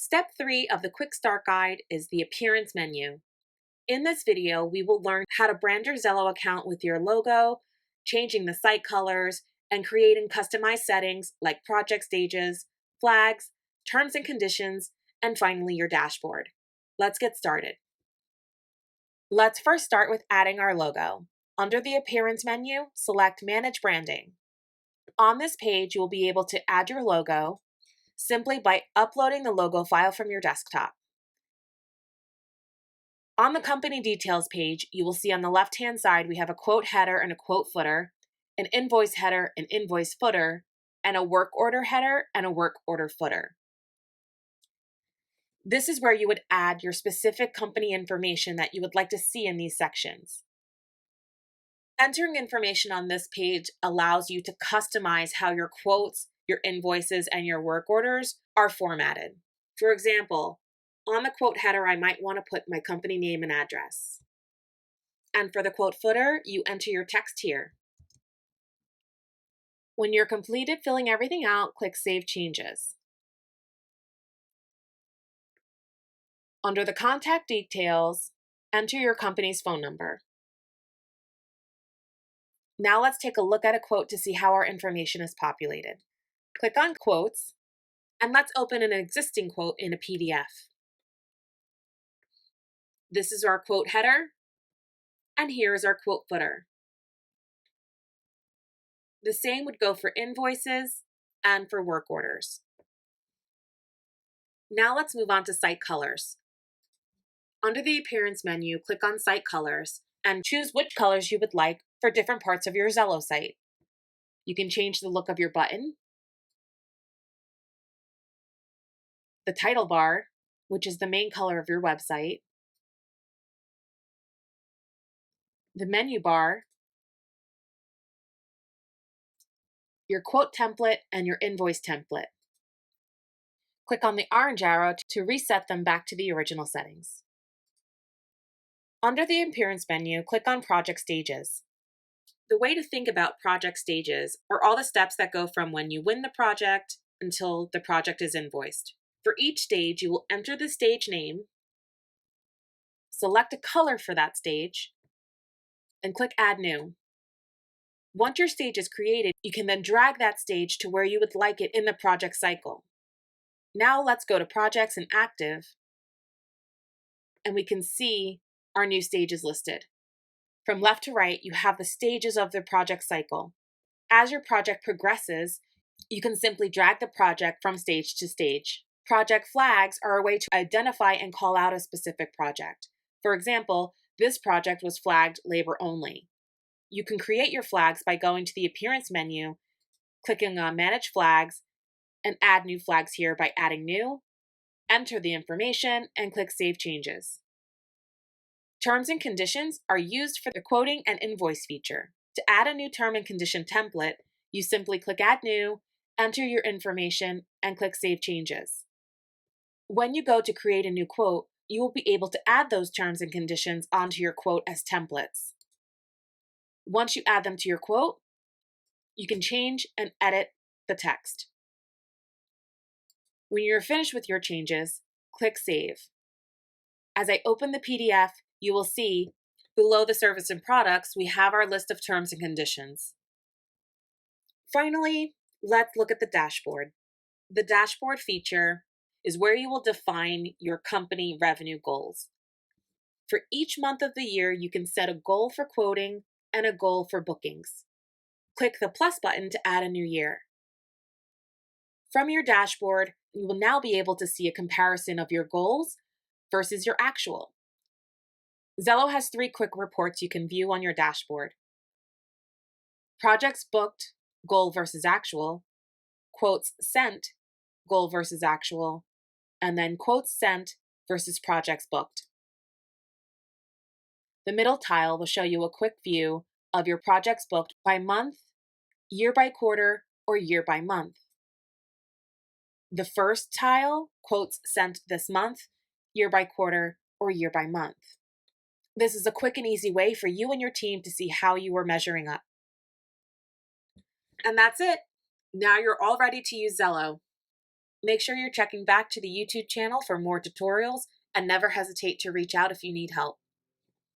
Step 3 of the Quick Start Guide is the Appearance menu. In this video, we will learn how to brand your Zeleaux account with your logo, changing the site colors, and creating customized settings like project stages, flags, terms and conditions, and finally your dashboard. Let's get started. Let's first start with adding our logo. Under the Appearance menu, select Manage Branding. On this page, you will be able to add your logo simply by uploading the logo file from your desktop. On the Company Details page, you will see on the left-hand side we have a quote header and a quote footer, an invoice header and invoice footer, and a work order header and a work order footer. This is where you would add your specific company information that you would like to see in these sections. Entering information on this page allows you to customize how your quotes, your invoices, and your work orders are formatted. For example, on the quote header, I might want to put my company name and address. And for the quote footer, you enter your text here. When you're completed filling everything out, click Save Changes. Under the contact details, enter your company's phone number. Now let's take a look at a quote to see how our information is populated. Click on Quotes, and let's open an existing quote in a PDF. This is our quote header, and here is our quote footer. The same would go for invoices and for work orders. Now let's move on to site colors. Under the Appearance menu, click on Site Colors and choose which colors you would like for different parts of your Zeleaux site. You can change the look of your button, the title bar, which is the main color of your website, the menu bar, your quote template, and your invoice template. Click on the orange arrow to reset them back to the original settings. Under the Appearance menu, click on Project Stages. The way to think about project stages are all the steps that go from when you win the project until the project is invoiced. For each stage, you will enter the stage name, select a color for that stage, and click Add New. Once your stage is created, you can then drag that stage to where you would like it in the project cycle. Now let's go to Projects and Active, and we can see our new stages listed. From left to right, you have the stages of the project cycle. As your project progresses, you can simply drag the project from stage to stage. Project flags are a way to identify and call out a specific project. For example, this project was flagged labor only. You can create your flags by going to the Appearance menu, clicking on Manage Flags, and add new flags here by adding new, enter the information, and click Save Changes. Terms and conditions are used for the quoting and invoice feature. To add a new term and condition template, you simply click Add New, enter your information, and click Save Changes. When you go to create a new quote, you will be able to add those terms and conditions onto your quote as templates. Once you add them to your quote, you can change and edit the text. When you're finished with your changes, click Save. As I open the PDF, you will see below the service and products, we have our list of terms and conditions. Finally, let's look at the dashboard. The dashboard feature is where you will define your company revenue goals. For each month of the year, you can set a goal for quoting and a goal for bookings. Click the plus button to add a new year. From your dashboard, you will now be able to see a comparison of your goals versus your actual. Zeleaux has 3 quick reports you can view on your dashboard: projects booked, goal versus actual, quotes sent, goal versus actual, and then quotes sent versus projects booked. The middle tile will show you a quick view of your projects booked by month, year by quarter, or year by month. The first tile, quotes sent this month, year by quarter, or year by month. This is a quick and easy way for you and your team to see how you are measuring up. And that's it. Now you're all ready to use Zeleaux. Make sure you're checking back to the YouTube channel for more tutorials, and never hesitate to reach out if you need help.